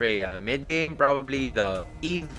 Freya. Mid-game, probably the Eve,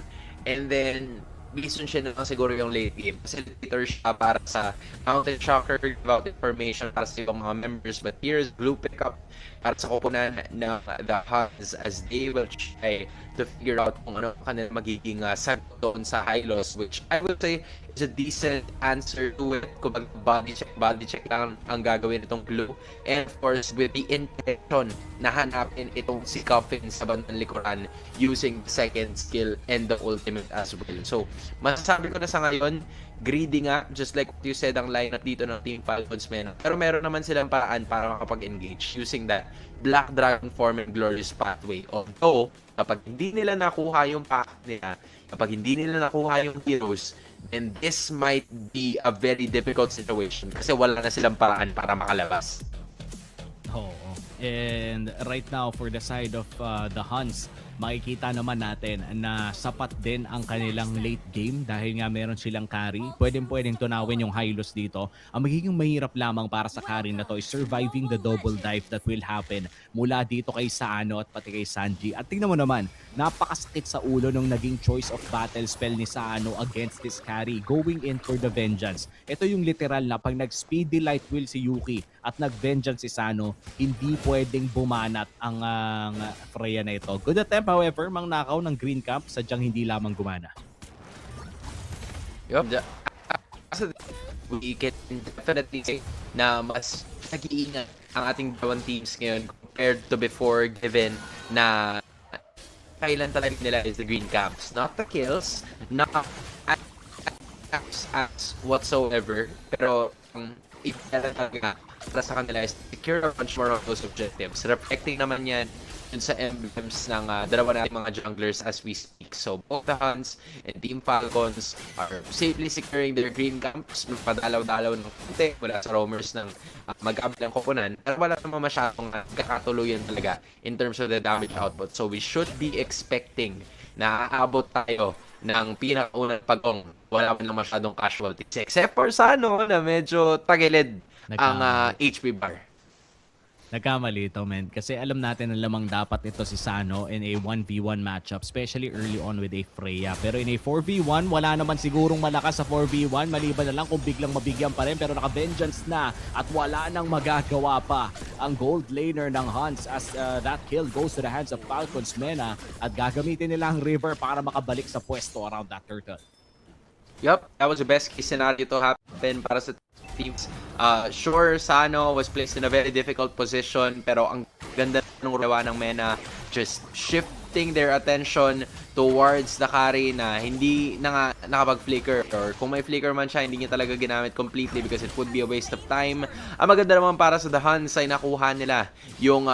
and then Bison siya na lang siguro yung late game. Facilitator siya para sa Mountain Shocker, give out information para sa ibang mga members. But here's Blue Pickup para sa kupunan ng the Huns as they will try to figure out kung ano kanila magiging sagot doon sa Hylos, which I would say is a decent answer to it. Kung body check lang ang gagawin itong Blue. And of course, with the intention na hanapin itong si Coffin sa bandang likuran using the second skill and the ultimate as well. So, masasabi ko na sa ngayon, greedy nga, just like what you said, ang lineup dito ng Team Falcons men. Pero meron naman silang paraan para makapag-engage using that Black Dragon form and Glorious Pathway. Although, kapag hindi nila nakuha yung pack nila, kapag hindi nila nakuha yung heroes, then this might be a very difficult situation kasi wala na silang paraan para makalabas. Oo. And right now, for the side of the Huns, makikita naman natin na sapat din ang kanilang late game dahil nga meron silang carry. Pwedeng tunawin yung Hylos dito. Ang magiging mahirap lamang para sa carry na to is surviving the double dive that will happen mula dito kay Saano at pati kay Sanji. At tingnan mo naman, napakasakit sa ulo nung naging choice of battle spell ni Saano against this carry, going in for the vengeance. Ito yung literal na pag nag-speedy light wheel si Yuki at nag-vengeance si Saano, hindi pwedeng bumanat ang Freya na ito. Good attempt, however, mang nakaw ng Green Camp, sadyang hindi lamang gumana. Yup. We can definitely say na mas nag-iingat ang ating dalawang teams ngayon compared to before, given na kailan talaga nila is the green camps. Not the kills, not as whatsoever, pero if talaga para sa kanila is secure a bunch more of those objectives. Reflecting naman yan dun sa emblems ng dalawa nating mga junglers as we speak. So both the Huns and Team Falcons are safely securing their green camps. Magpadalaw-dalaw ng konti wala sa roamers ng mag-up ng koponan. Pero wala naman masyadong kakatuluyan talaga in terms of the damage output. So we should be expecting na aabot tayo ng pinakaunang pagong. Wala man lang masyadong casualties. Except for Sano na medyo tagilid ang HP bar. Nagkamali ito, men. Kasi alam natin na lamang dapat ito si Sano in a 1v1 matchup, especially early on with a Freya. Pero in a 4v1, wala naman sigurong malakas sa 4v1. Maliban na lang kung biglang mabigyan pa rin. Pero naka-vengeance na at wala nang magagawa pa ang gold laner ng Huns as that kill goes to the hands of Falcons Mena at gagamitin nila ang river para makabalik sa pwesto around that turtle. Yup, that was the best case scenario to happen para sa teams. Sure, Sano was placed in a very difficult position, pero ang ganda ng gawa ng Mena, just shifting their attention towards the carry na hindi na nga nakapag-flicker, or kung may flicker man siya, hindi niya talaga ginamit completely because it would be a waste of time. Ang maganda naman para sa the Huns ay nakuha nila yung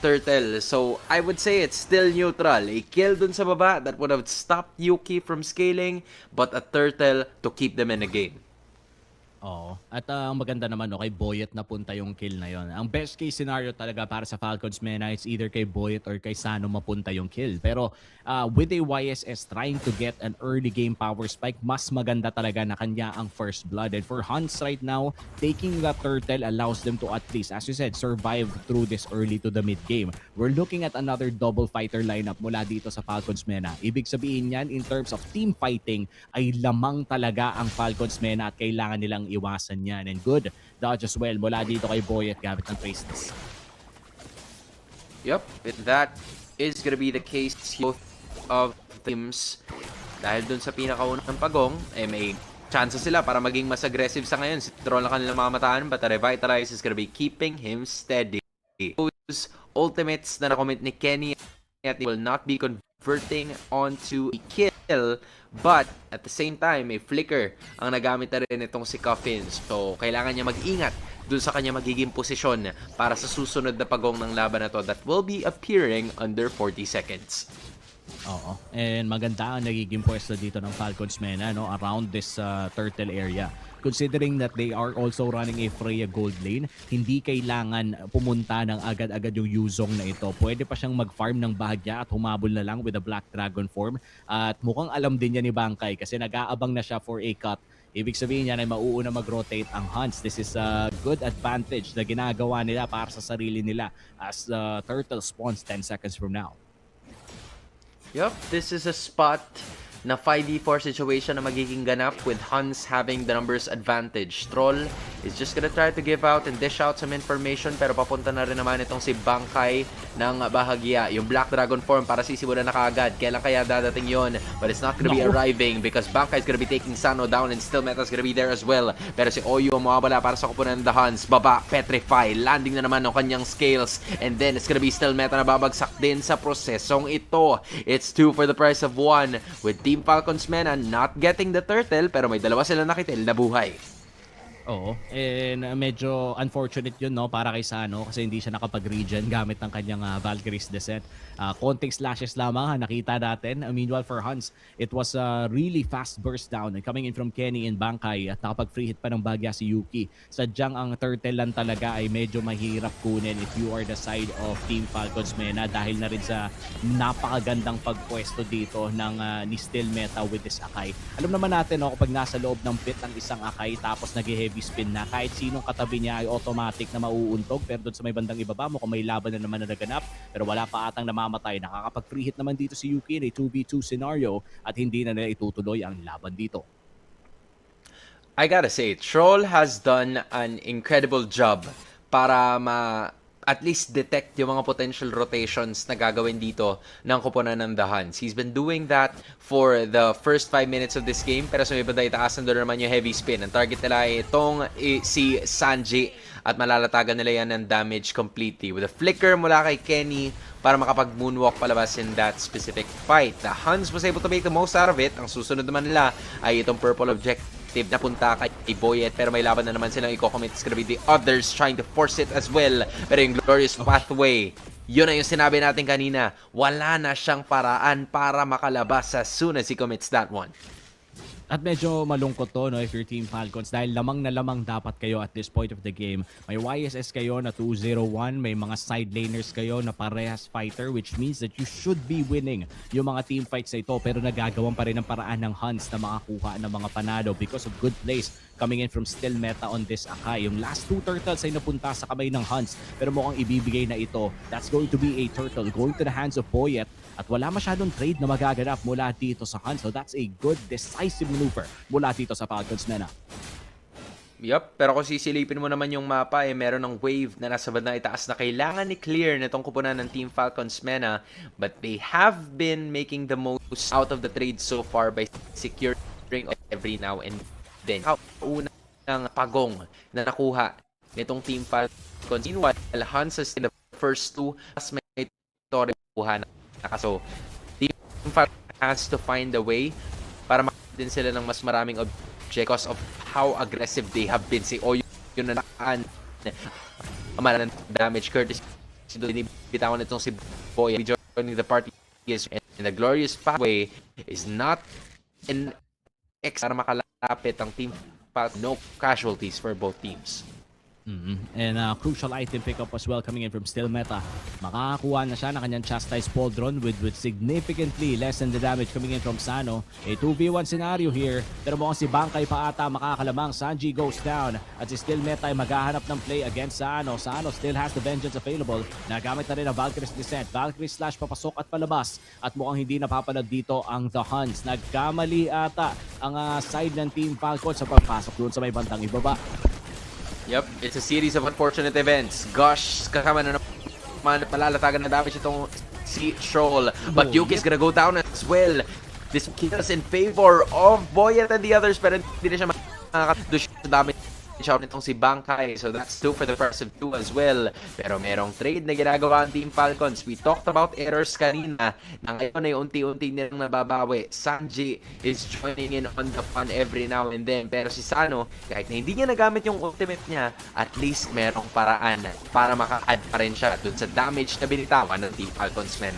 turtle. So, I would say it's still neutral. A kill dun sa baba that would have stopped Yuki from scaling, but a turtle to keep them in the game. Oo. At ang maganda naman kay Boyet napunta yung kill na yon. Ang best case scenario talaga para sa Falcons Mena is either kay Boyet or kay Sano mapunta yung kill. Pero with a YSS trying to get an early game power spike, mas maganda talaga na kanya ang first blood. And for Huns right now, taking that turtle allows them to at least, as you said, survive through this early to the mid game. We're looking at another double fighter lineup mula dito sa Falcons Mena. Ibig sabihin yan, in terms of team fighting, ay lamang talaga ang Falcons Mena at kailangan nilang iwasan yan. And good dodge as well mula dito kay Boyet gamit ng Priestess. Yep, and that is gonna be the case both of teams. Dahil dun sa pinakaunang pagong, may chances sila para maging mas aggressive sa ngayon. Si Troll na kanilang mamataan, but the Revitalize is gonna be keeping him steady. Those ultimates na na-comment ni Kenny at will not be converting onto a kill, but at the same time, may flicker ang nagamit na rin itong si Coffin. So, kailangan niya mag-ingat dun sa kanya magiging posisyon para sa susunod na pagong ng laban na to that will be appearing under 40 seconds. Oo. And maganda ang nagiging pwesto dito ng Falcons Mena around this turtle area. Considering that they are also running a Freya gold lane, hindi kailangan pumunta ng agad-agad yung Yuzong na ito. Pwede pa siyang mag-farm ng bahagya at humabol na lang with a Black Dragon form. At mukhang alam din niya ni Bangkay kasi nag-aabang na siya for a cut. Ibig sabihin niya na mauuna mag-rotate ang Huns. This is a good advantage na ginagawa nila para sa sarili nila as Turtle spawns 10 seconds from now. Yup, this is a spot na 5v4 situation na magiging ganap with Hans having the numbers advantage. Troll is just gonna try to give out and dish out some information pero papunta na rin naman itong si Bangkai ng bahagya. Yung Black Dragon form para sisimulan na kaagad. Kailan kaya dadating yon? But it's not gonna be arriving because Bangkai is gonna be taking Sano down and still Meta is gonna be there as well. Pero si Oyu ang mawawala para sa kupunan ng The Hans. Baba, Petrify, landing na naman ng kanyang scales and then it's gonna be still Meta na babagsak din sa prosesong ito. It's 2 for the price of 1 with Team Falcons Mena not getting the turtle pero may dalawa sila nakitil na buhay. Oo, and medyo unfortunate yun, no, para kay Sano kasi hindi siya nakapag-regen gamit ng kanyang Valkyrie's Descent. Konting slashes lamang nakita natin. Meanwhile for Hans, it was a really fast burst down coming in from Kenny and Bangkai at nakapag-free hit pa ng bagya si Yuki. Sadyang ang turtle lang talaga ay medyo mahirap kunin if you are the side of Team Falcons Mena dahil na rin sa napakagandang pagpwesto dito ng ni Still Meta with this Akai. Alam naman natin, no, kapag nasa loob ng pit ng isang Akai tapos nag-heavy spin na, kahit sinong katabi niya ay automatic na mauuntog, pero doon sa may bandang ibaba mo kung may laban na naman na naganap pero wala pa atang namamatay, nakakapag-free hit naman dito si Yuki in a 2v2 scenario at hindi na nila itutuloy ang laban dito. I gotta say, Troll has done an incredible job para at least detect yung mga potential rotations na gagawin dito ng kupunan ng The Hans. He's been doing that for the first 5 minutes of this game, pero sa may banda itaasan doon naman yung heavy spin. Ang target nila ay itong si Sanji at malalatagan nila yan ng damage completely. With a flicker mula kay Kenny para makapag-moonwalk palabas in that specific fight. The Hans was able to make the most out of it. Ang susunod naman nila ay itong purple objective na punta kay Boyet pero may laban na naman silang i-commit. It's gonna be the others trying to force it as well. Pero yung glorious pathway, yun na yung sinabi natin kanina. Wala na siyang paraan para makalabas as soon as he commits that one. At medyo malungkot to, no, if you're Team Falcons dahil lamang na lamang dapat kayo at this point of the game. May YSS kayo na 2-0-1, may mga side laners kayo na parehas fighter, which means that you should be winning yung mga team fights na ito, pero nagagawan pa rin ng paraan ng Hans na makakuha ng mga panalo because of good plays coming in from Still Meta on this Akai. Yung last 2 turtles ay napunta sa kamay ng Hans pero mukhang ibibigay na ito. That's going to be a turtle going to the hands of Boyet at wala masyadong trade na magaganap mula dito sa Hans. So that's a good decisive maneuver mula dito sa Falcons Mena. Yup, pero kung sisilipin mo naman yung mapa, meron ng wave na nasa bandang itaas na kailangan ni clear nitong kupunan ng Team Falcons Mena, but they have been making the most out of the trade so far by securing every now and then. Unang pagong na nakuha nitong Team Falcons. Meanwhile, Hans is in the first 2 as may Torre kuha na. So, Team Falcons has to find a way para din sila ng mas maraming object because of how aggressive they have been. Si Oyo yun na nakaan amalan ng damage courtesy doon bitawan itong si Boy joining the party is and the glorious pathway is not an X para makalapit ang Team Falcons. No casualties for both teams. And crucial item pickup as well coming in from Still Meta. Makakakuha na siya ng kanyang chastised pauldron with significantly less than the damage coming in from Sano. A 2v1 scenario here. Pero mukhang si Bangkai pa ata makakalamang. Sanji goes down at si Still Meta ay maghahanap ng play against Sano. Sano still has the vengeance available. Nagamit na rin ang Valkyrie's Descent. Valkyrie slash papasok at palabas. At mukhang hindi napapalag dito ang The Huns. Nagkamali ata ang side ng Team Falcons sa pagpasok doon sa may bandang ibaba. Yep, it's a series of unfortunate events. Gosh, kasama na naman malalatagan na damage itong si Troll. But Yuki's gonna go down as well. This kills in favor of Boyet and the others, pero hindi na siya makakadus sa damage nitong si Bangkai. So that's 2 for the price of 2 as well. Pero merong trade na ginagawa ang Team Falcons. We talked about errors kanina. Na ngayon ay unti-unti nilang nababawi. Sanji is joining in on the fun every now and then. Pero si Sano, kahit na hindi niya nagamit yung ultimate niya, at least merong paraan para maka-add pa rin siya dun sa damage na binitawan ng Team Falcons men.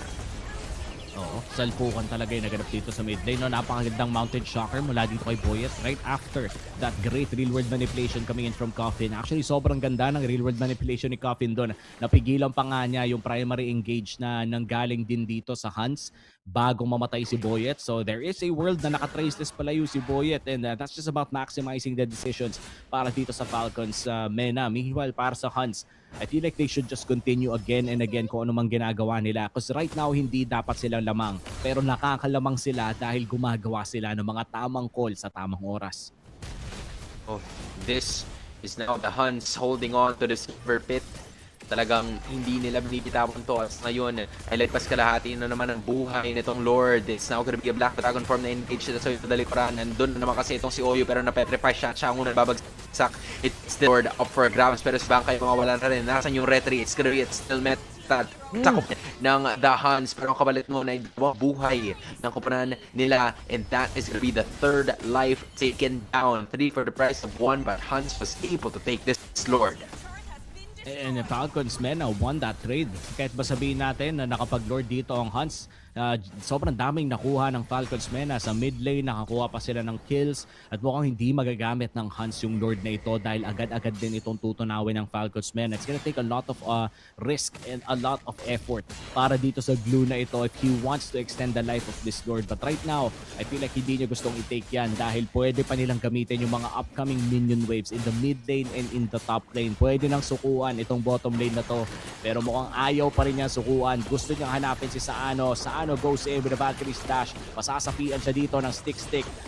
Oo, salpukan talaga yung naganap dito sa mid lane. No, napakagandang mounted shocker mula dito kay Boyet right after that great real world manipulation coming in from Coffin. Actually, sobrang ganda ng real world manipulation ni Coffin doon. Napigilan pa nga niya yung primary engage na nanggaling din dito sa Hans bagong mamatay si Boyet. So there is a world na nakatrace this palayo si Boyet and that's just about maximizing the decisions para dito sa Falcons Mena. Meanwhile, para sa Hans, I feel like they should just continue again and again kung ano mang ginagawa nila. Because right now, hindi dapat silang lamang. Pero nakakalamang sila dahil gumagawa sila ng mga tamang call sa tamang oras. Oh, this is now the Huns holding on to the silver pit. Talagang hindi nila binibitawan to. As ngayon, ay lagpas kalahati na naman ang buhay nitong Lord. It's now gonna be a Black Dragon form na engage na sa dalikuran. Nandun na naman kasi itong si Oyo pero napeprepare siya. Siya ang unang babagsak. It's the Lord up for grabs pero si Bankay mawawala na rin. Nasaan yung retry? It's gonna be still met sakop ng the Huns pero ang kabalit mo na buhay ng kupunan nila, and that is gonna be the third life taken down. 3 for the price of 1, but Huns was able to take this Lord. And the Falcons men won that trade. Kahit ba sabihin natin na nakapag-lord dito ang Huns, sobrang daming nakuha ng Falcons men. Sa mid lane nakakuha pa sila ng kills at mukhang hindi magagamit ng Huns yung lord na ito dahil agad-agad din itong tutunawin ng Falcons men. It's gonna take a lot of risk and a lot of effort para dito sa glue na ito if he wants to extend the life of this lord. But right now, I feel like hindi niya gustong i-take yan dahil pwede pa nilang gamitin yung mga upcoming minion waves in the mid lane and in the top lane. Pwede nang sukuan itong bottom lane na to pero mukhang ayaw pa rin niya sukuan. Gusto niyang hanapin si Saano goes in with a Valkyrie Stash. Masasapian siya dito ng stick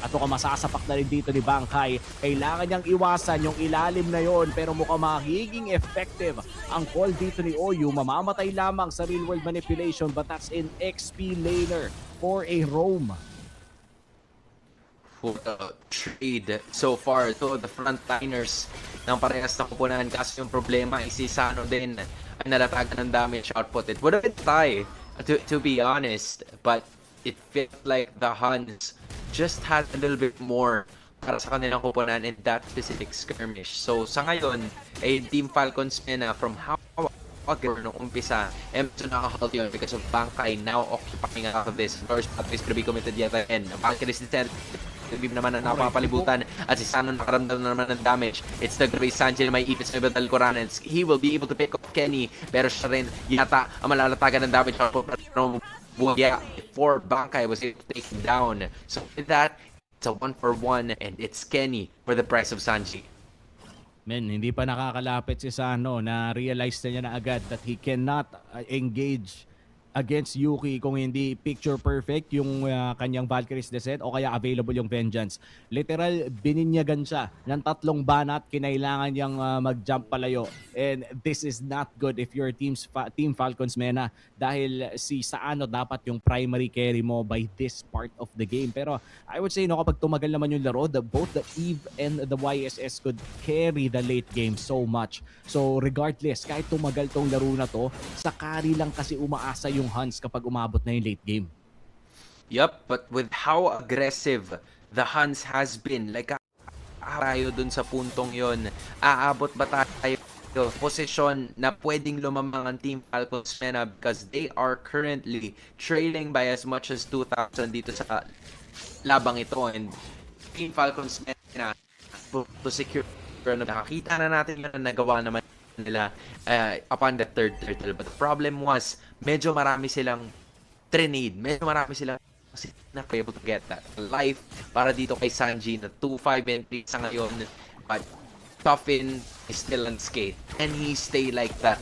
at mukhang masasapak na rin dito ni Bankay. Kailangan niyang iwasan yung ilalim na yon pero mukhang magiging effective ang call dito ni Oyu. Mamamatay lamang sa real world manipulation but that's in XP laner for a roam. For the trade so far to the frontliners ng parehas na kupunan, kasi yung problema is si Sano din ay nalatagan ng damage output. It would have been tie to be honest, but it felt like the Huns just had a little bit more para sa kanilang kupunan in that specific skirmish. So sa ngayon ay Team Falcons na from how nung umpisa, medyo nakakahalt yun because of Bankay now occupying out of this. First path is gonna be committed yet again. Bankay is descent. Bib naman na napapalibutan at si Sano nakaramdam na naman ng damage. It's the Grace Sanjay na may ipis na Ibadal Koranen. He will be able to pick up Kenny pero siya rin yata ang malalatagan ng damage from Buhaya before Bankay was able to take him down. So with that, it's a 1-for-1 and it's Kenny for the price of Sanji. Men, hindi pa nakakalapit si Sano na realize na niya na agad that he cannot engage against Yuki kung hindi picture perfect yung kanyang Valkyrie's Descent o kaya available yung Vengeance. Literal, bininyagan siya ng 3 banat, kinailangan niyang mag-jump palayo. And this is not good if you're Team Falcons Mena dahil si Saano dapat yung primary carry mo by this part of the game. Pero I would say no, kapag tumagal naman yung laro, both the Eve and the YSS could carry the late game so much. So regardless, kahit tumagal tong laro na to, sa carry lang kasi umaasa yung Huns kapag umabot na yung late game. Yup, but with how aggressive the Huns has been, like tayo dun sa puntong yon, aabot ba tayo posisyon na pwedeng lumamang ang Team Falcons Mena because they are currently trailing by as much as 2,000 dito sa labang ito, and Team Falcons Mena to secure na nakakita na natin na nagawa naman nila upon the third turtle. But the problem was, medyo marami silang grenade, medyo marami silang na able to get that life para dito kay Sanji na 2-5 entry sa ngayon, but Coffin is still unscathed and he stay like that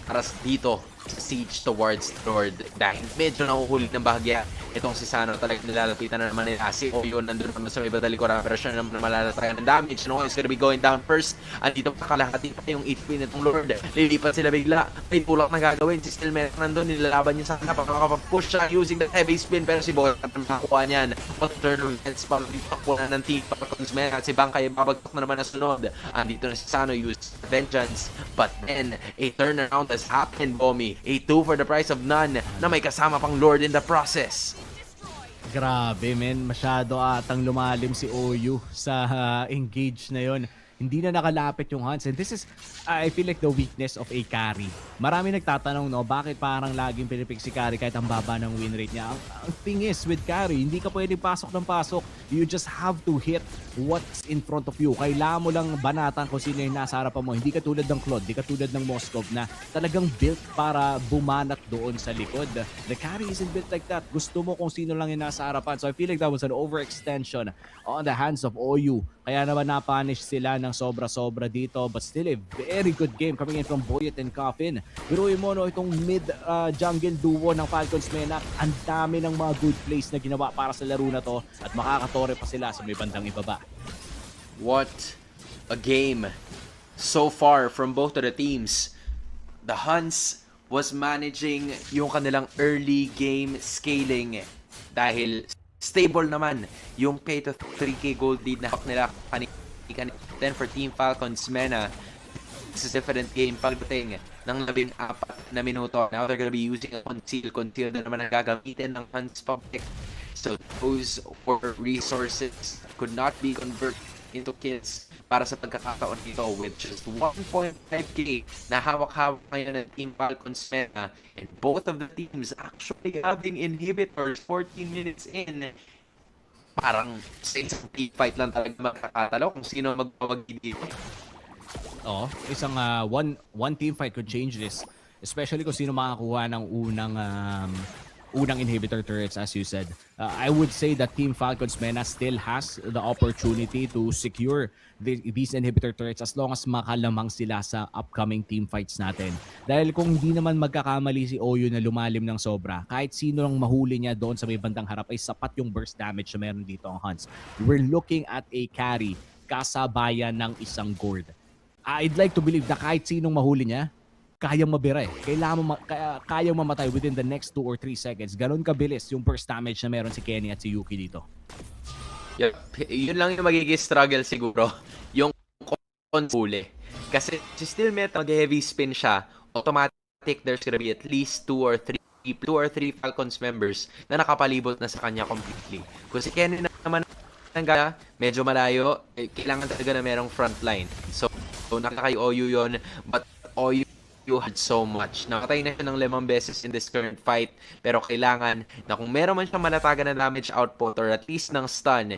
para dito sa siege towards Lord dahil medyo nahuhuli ng bahagya itong si Sano. Talagang nilalapitan na naman nila si Oyo, nandun naman sa may badalikuran pero siya naman malalatayan ng damage. No, is gonna be going down first. Andito pa kalahati pa yung 8 nitong Lord. Lilipat sila bigla. May tulak na gagawin. Si Stillman nandun, nilalaban niya sana pakakapush siya using the heavy spin pero si Boy at makakuha niyan. Turn against para dito ng team Falcons Mena at si Bankay babagtok na naman na sunod. Andito na si Sano use vengeance but then a turnaround has happened, Bomi. A 2 for the price of none na may kasama pang Lord in the process. Grabe men, masyado atang lumalim si Oyu sa engage na yon. Hindi na nakalapit yung Huns. And this is, I feel like the weakness of a carry. Marami nagtatanong, no, bakit parang laging pinipik si carry kahit ang baba ng win rate niya. Ang thing is, with carry, hindi ka pwedeng pasok ng pasok. You just have to hit what's in front of you. Kailangan mo lang banatan kung sino yung nasa harapan mo. Hindi ka tulad ng Claude, hindi ka tulad ng Moskov na talagang built para bumanat doon sa likod. The carry isn't built like that. Gusto mo kung sino lang yung nasa harapan. So I feel like that was an overextension on the hands of Oyu. Kaya naman napunish sila ng ng sobra-sobra dito, but still a very good game coming in from Boyet and Coffin. Biruin mo no, itong mid-jungle duo ng Falcons Mena, ang dami ng mga good plays na ginawa para sa laro na to at makakatore pa sila sa may bandang ibaba. What a game so far from both of the teams. The Huns was managing yung kanilang early game scaling dahil stable naman yung K to 3K gold lead na hawak nila kanina. Then for Team Falcons Mena, this is a different game pagdating ng 14 na minuto. Now they're gonna be using a conceal. Conceal na naman ang gagamitin ng Huns public. So those were resources could not be converted into kills para sa pagkakataon dito with just 1.5k na hawak-hawak ngayon ng Team Falcons Mena, and both of the teams actually having inhibitors 14 minutes in. Parang sa isang team fight lang talaga magkakatalo kung sino magpapagigil. Oo, isang one team fight could change this, especially kung sino makakuha ng unang inhibitor turrets, as you said. I would say that Team Falcons Mena still has the opportunity to secure these inhibitor turrets as long as makalamang sila sa upcoming team fights natin. Dahil kung hindi naman magkakamali si Oyo na lumalim ng sobra, kahit sino lang mahuli niya doon sa may bandang harap ay sapat yung burst damage na meron dito ang Huns. We're looking at a carry kasabayan ng isang Gord. I'd like to believe na kahit sinong mahuli niya, kayang mabira eh. Kayang mamatay within the next 2 or 3 seconds. Ganon kabilis yung burst damage na meron si Kenny at si Yuki dito. Yep. Yun lang yung magiging struggle siguro. Yung huli. Kasi si Still Meta mag-heavy spin siya, automatic there's gonna be at least 2 or 3 Falcons members na nakapalibot na sa kanya completely. Kung si Kenny naman ang gaya, medyo malayo, kailangan talaga na merong frontline. So nakakay OU yun, but OU had so much. Nakatay na siya ng 5 beses in this current fight, pero kailangan na kung meron man siyang malatagan na damage output or at least ng stun,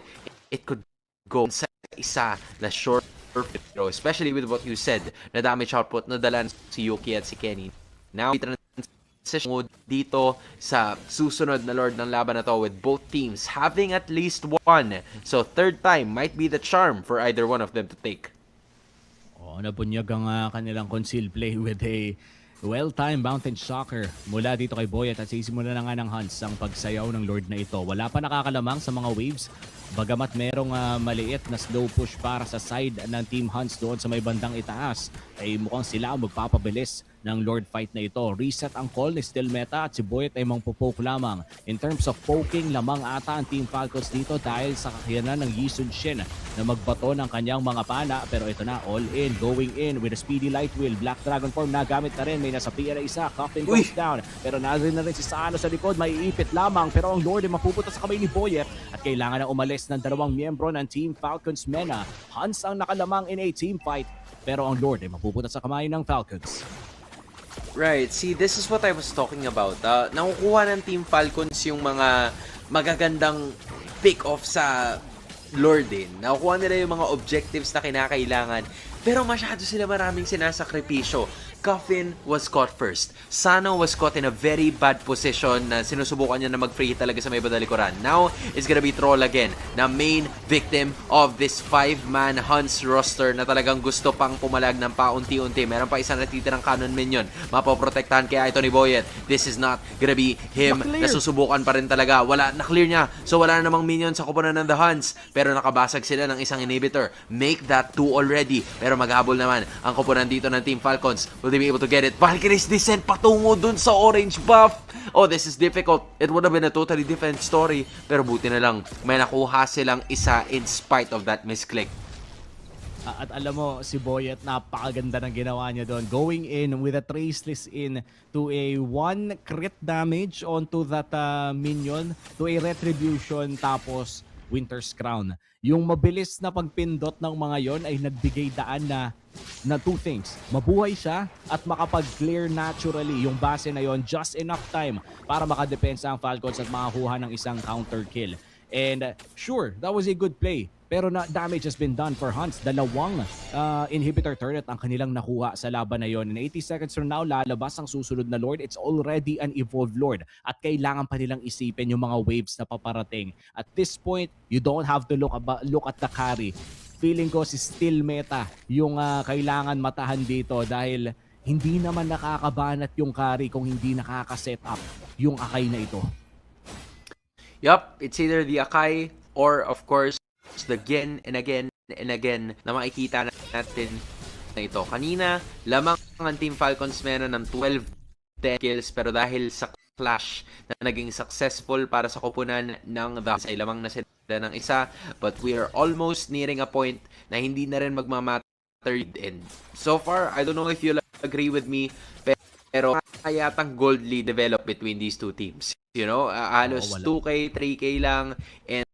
it could go sa isa na short throw, especially with what you said, na damage output na dalan si Yuki at si Kenny. Now, transition mode dito sa susunod na Lord ng laban na to with both teams having at least one. So, third time might be the charm for either one of them to take. Nabunyag ang kanilang conceal play with a well-timed mountain shocker mula dito kay Boyet at sisimula na nga ng Huns ang pagsayaw ng Lord na ito. Wala pa nakakalamang sa mga waves, bagamat merong maliit na slow push para sa side ng Team Huns doon sa may bandang itaas, ay mukhang sila ang magpapabilis ng Lord fight na ito. Reset ang call ni Still Meta at si Boyet ay mangpopoke lamang. In terms of poking, lamang ata ang Team Falcons dito dahil sa kakayanan ng Yi Sun Shin na magbato ng kanyang mga pana. Pero ito na, all in, going in with a speedy light wheel. Black Dragon form nagamit na rin. May nasa pier na isa. Coffin goes down. Pero narin na rin si Sano sa likod. May ipit lamang. Pero ang Lord ay mapupunta sa kamay ni Boyet at kailangan na umalis ng 2 miyembro ng Team Falcons Mena. Huns ang nakalamang in a team fight. Pero ang Lord ay mapupunta sa kamay ng Falcons. Right, see, this is what I was talking about. Nakukuha ng Team Falcons yung mga magagandang pick-off sa Lord din. Nakukuha nila yung mga objectives na kinakailangan, pero masyado sila maraming sinasakripisyo. Coffin was caught first. Sano was caught in a very bad position na sinusubukan niya na mag-free talaga sa may badalikuran. Now, it's gonna be Troll again, na main victim of this 5-man Huns roster na talagang gusto pang pumalag ng paunti-unti. Meron pa isang natitirang cannon minion. Mapoprotektahan kaya ito ni Boyet. This is not gonna be him. Nasusubukan pa rin talaga. Na-clear niya. So, wala na namang minion sa kupunan ng the Huns. Pero nakabasag sila ng isang inhibitor. Make that 2 already. Pero maghabol naman ang kupunan dito ng Team Falcons. Will they be able to get it? Valkyrie's descent patungo dun sa orange buff. Oh, this is difficult. It would have been a totally different story. Pero buti na lang, may nakuha silang isa in spite of that misclick. At alam mo, si Boyet, napakaganda ng ginawa niya doon. Going in with a traceless in to a 1 crit damage onto that minion, to a retribution, tapos Winter's Crown. Yung mabilis na pagpindot ng mga yon ay nagbigay daan na 2 things. Mabuhay siya at makapag-clear naturally yung base na yon, just enough time para makadepensa ang Falcons at makakuha ng isang counter kill. And sure, that was a good play. Pero na damage has been done for Huns. 2 inhibitor turret ang kanilang nakuha sa laban na yon. In 80 seconds from now, lalabas ang susunod na Lord. It's already an evolved Lord. At kailangan pa nilang isipin yung mga waves na paparating. At this point, you don't have to look at the carry. feeling ko si Still Meta yung kailangan matahan dito dahil hindi naman nakakabanat yung carry kung hindi nakaka-set up yung Akai na ito. Yup, it's either the Akai or of course the again and again and again na makikita natin na ito. Kanina, lamang ang Team Falcons Mena ng 12-10 kills pero dahil sa clash na naging successful para sa koponan ng The ay lamang na sila ng isa, but we are almost nearing a point na hindi na rin magmamatter and so far, I don't know if you'll agree with me, pero kaya yatang gold lead develop between these two teams. You know, halos 2K, 3K lang and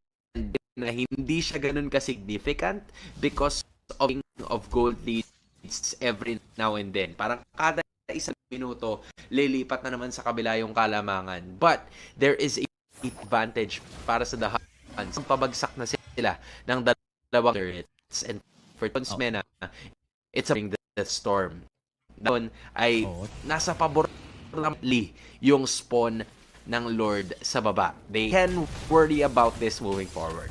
na hindi siya ganun ka-significant because of gold leads every now and then. Parang kada isang minuto, lilipat na naman sa kabila yung kalamangan. But there is a advantage para sa The Huns. Pabagsak na sila ng dalawang turrets. And for Tons Mena, it's the storm. Doon ay nasa pabor yung spawn ng Lord sa baba. They can worry about this moving forward.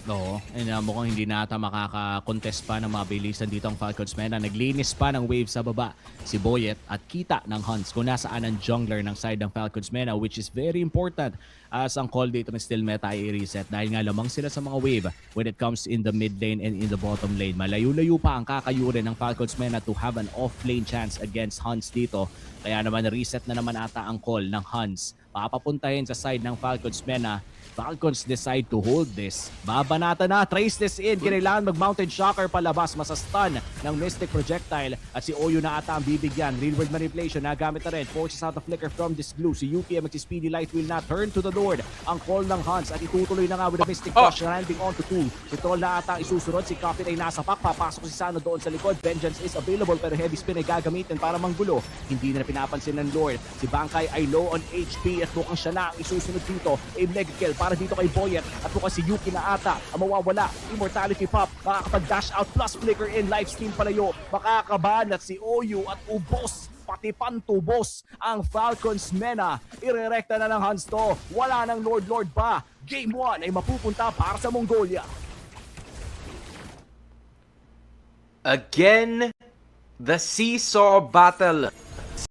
Oo, and mukhang hindi na ata makaka-contest pa ng mabilisan dito ang Falcons Mena. Naglinis pa ng wave sa baba si Boyet at kita ng Huns kung nasaan ang jungler ng side ng Falcons Mena, which is very important as ang call dito ng Still Meta ay i-reset dahil nga lamang sila sa mga wave when it comes in the mid lane and in the bottom lane. Malayo-layo pa ang kakayurin ng Falcons Mena to have an off-lane chance against Huns dito. Kaya naman reset na naman ata ang call ng Huns. Papapuntahin sa side ng Falcons Mena. Falcons decide to hold this. Babanata na, trace this in. Kinailangan mag-mounted shocker palabas, masastun ng Mystic Projectile. At si Oyo na ata ang bibigyan. Real world manipulation, nagamit na rin. Forces out the flicker from this blue. Si UPM at si Speedy Light will not turn to the Lord. Ang call ng Huns at itutuloy na nga with the Mystic Push, landing on to 2. Si Troll na ata ang isusunod. Si Coffin ay nasa pack. Papasok si Sano doon sa likod. Vengeance is available pero heavy spin ay gagamitin para manggulo. Hindi na pinapansin ng Lord. Si Bangkay ay low on HP at mukhang siya na ang isusunod dito. A mega kill para dito kay Boyet at mukhang si Yuki na ata ang mawawala. Immortality Pop, makakapag-dash out plus flicker in, live stream palayo, makakabanat si Oyu at ubos, pati pantubos ang Falcons Mena. Irerekta na ng Huns to, wala ng Lord pa. Game 1 ay mapupunta para sa Mongolia. Again, the seesaw battle